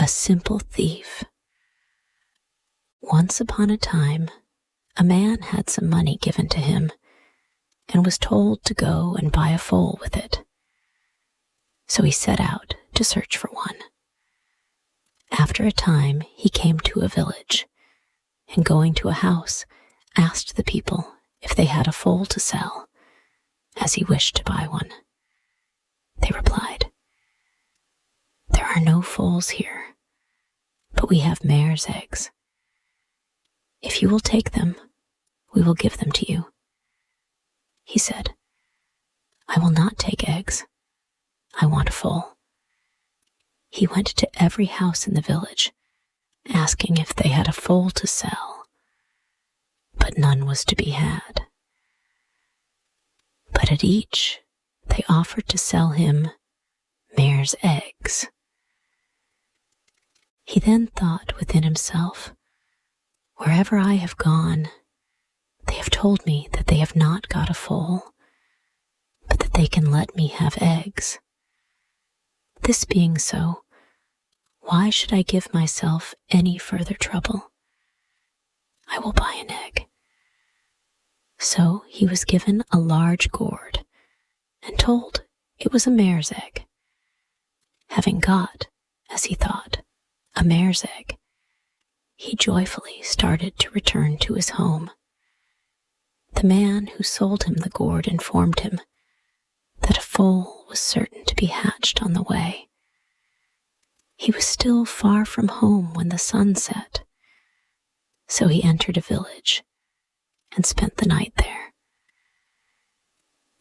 a simple thief. Once upon a time, a man had some money given to him and was told to go and buy a foal with it. So he set out to search for one. After a time, he came to a village, and going to a house, asked the people if they had a foal to sell, as he wished to buy one. They replied, "There are no foals here, but we have mare's eggs. If you will take them, we will give them to you." He said, "I will not take eggs. I want a foal." He went to every house in the village, asking if they had a foal to sell, but none was to be had. But at each, they offered to sell him mare's eggs. He then thought within himself, "Wherever I have gone, they have told me that they have not got a foal, but that they can let me have eggs. This being so, why should I give myself any further trouble? I will buy an egg." So he was given a large gourd and told it was a mare's egg. Having got, as he thought, a mare's egg, he joyfully started to return to his home. The man who sold him the gourd informed him that a foal was certain to be hatched on the way. He was still far from home when the sun set, so he entered a village and spent the night there.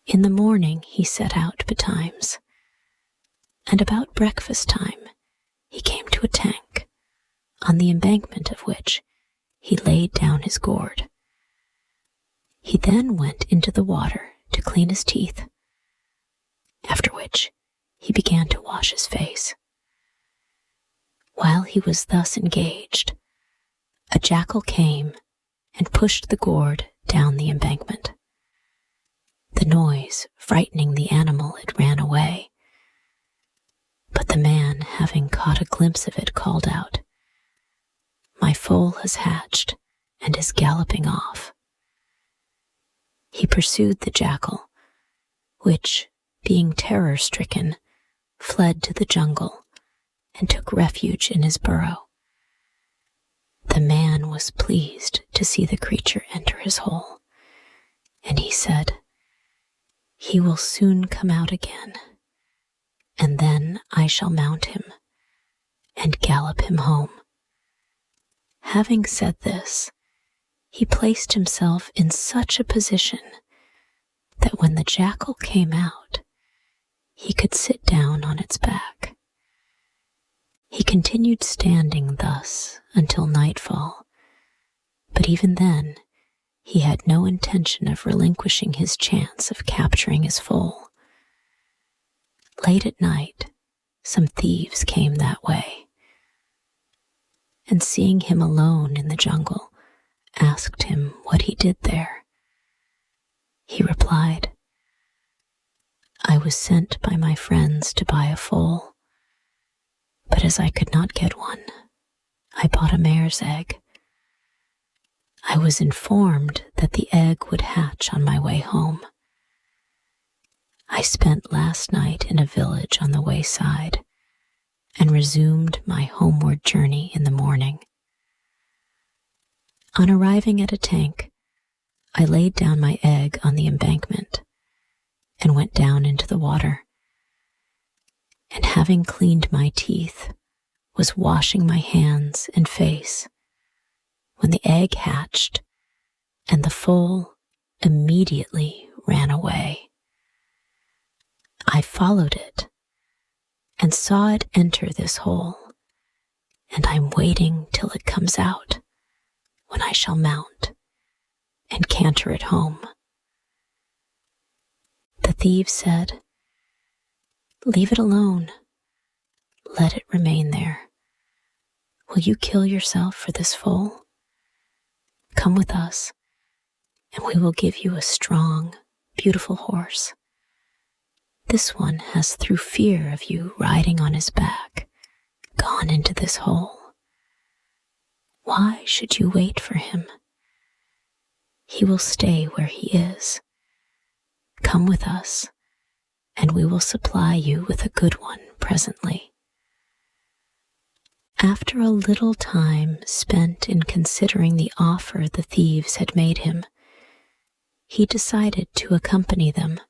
In the morning he set out betimes, and about breakfast time he came to a tank, on the embankment of which he laid down his gourd. He then went into the water to clean his teeth, after which he began to wash his face. While he was thus engaged, a jackal came and pushed the gourd down the embankment. The noise frightening the animal, it ran away. But the man, having caught a glimpse of it, called out, "My foal has hatched and is galloping off." He pursued the jackal, which, being terror-stricken, fled to the jungle and took refuge in his burrow. The man was pleased to see the creature enter his hole, and he said, "He will soon come out again, and then I shall mount him and gallop him home." Having said this, he placed himself in such a position that when the jackal came out, he could sit down on its back. He continued standing thus until nightfall, but even then he had no intention of relinquishing his chance of capturing his foal. Late at night, some thieves came that way, and seeing him alone in the jungle, asked him what he did there. He replied, "I was sent by my friends to buy a foal, but as I could not get one, I bought a mare's egg. I was informed that the egg would hatch on my way home. I spent last night in a village on the wayside and resumed my homeward journey in the morning. On arriving at a tank, I laid down my egg on the embankment and went down into the water, and having cleaned my teeth, was washing my hands and face when the egg hatched and the foal immediately ran away. I followed it and saw it enter this hole, and I'm waiting till it comes out, when I shall mount and canter it home." The thief said, "Leave it alone. Let it remain there. Will you kill yourself for this foal? Come with us, and we will give you a strong, beautiful horse. This one has, through fear of you riding on his back, gone into this hole. Why should you wait for him? He will stay where he is. Come with us, and we will supply you with a good one presently." After a little time spent in considering the offer the thieves had made him, he decided to accompany them.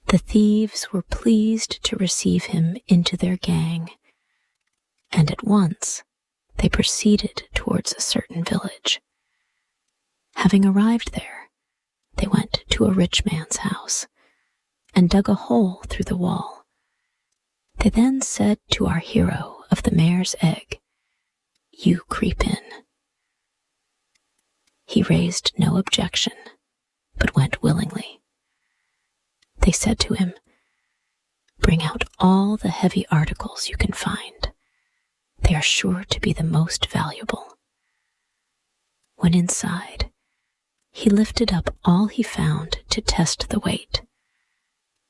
The thieves were pleased to receive him into their gang, and at once they proceeded towards a certain village. Having arrived there, they went to a rich man's house and dug a hole through the wall. They then said to our hero of the mare's egg, "You creep in." He raised no objection, but went willingly. They said to him, "Bring out all the heavy articles you can find. They are sure to be the most valuable." When inside, he lifted up all he found to test the weight,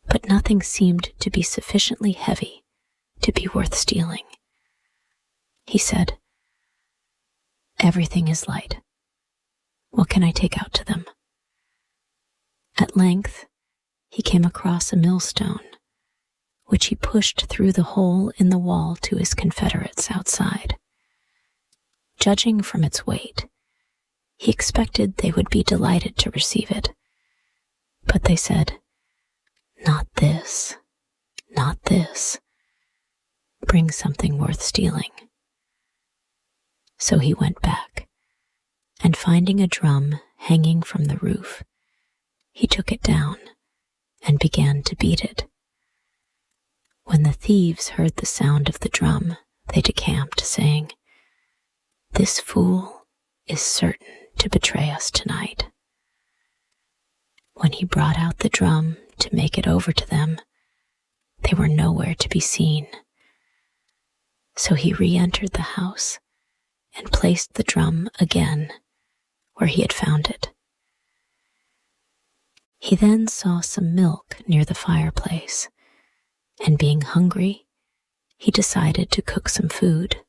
but nothing seemed to be sufficiently heavy to be worth stealing. He said, "Everything is light. What can I take out to them?" At length, he came across a millstone, which he pushed through the hole in the wall to his confederates outside. Judging from its weight, he expected they would be delighted to receive it, but they said, "Not this, not this. Bring something worth stealing." So he went back, and finding a drum hanging from the roof, he took it down and began to beat it. When the thieves heard the sound of the drum, they decamped, saying, "This fool is certain to betray us tonight." When he brought out the drum to make it over to them, they were nowhere to be seen. So he re-entered the house and placed the drum again where he had found it. He then saw some milk near the fireplace, and being hungry, he decided to cook some food.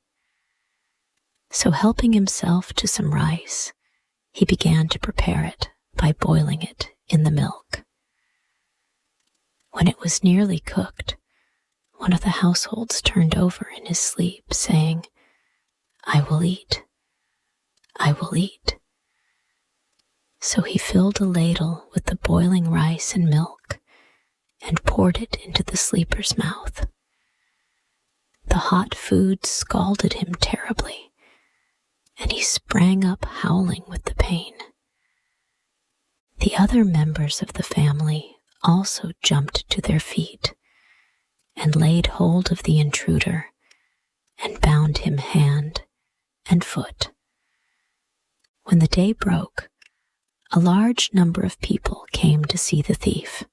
So helping himself to some rice, he began to prepare it by boiling it in the milk. When it was nearly cooked, one of the households turned over in his sleep, saying, "I will eat, I will eat." So he filled a ladle with the boiling rice and milk and poured it into the sleeper's mouth. The hot food scalded him terribly, and he sprang up howling with the pain. The other members of the family also jumped to their feet and laid hold of the intruder and bound him hand and foot. When the day broke, a large number of people came to see the thief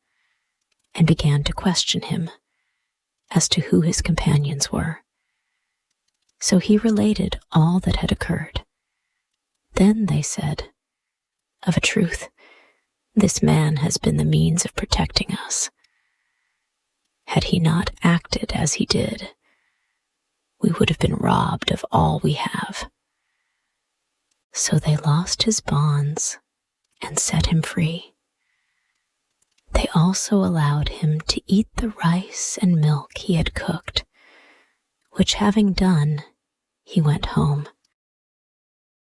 and began to question him as to who his companions were. So he related all that had occurred. Then they said, "Of a truth, this man has been the means of protecting us. Had he not acted as he did, we would have been robbed of all we have." So they lost his bonds and set him free. They also allowed him to eat the rice and milk he had cooked, which having done, he went home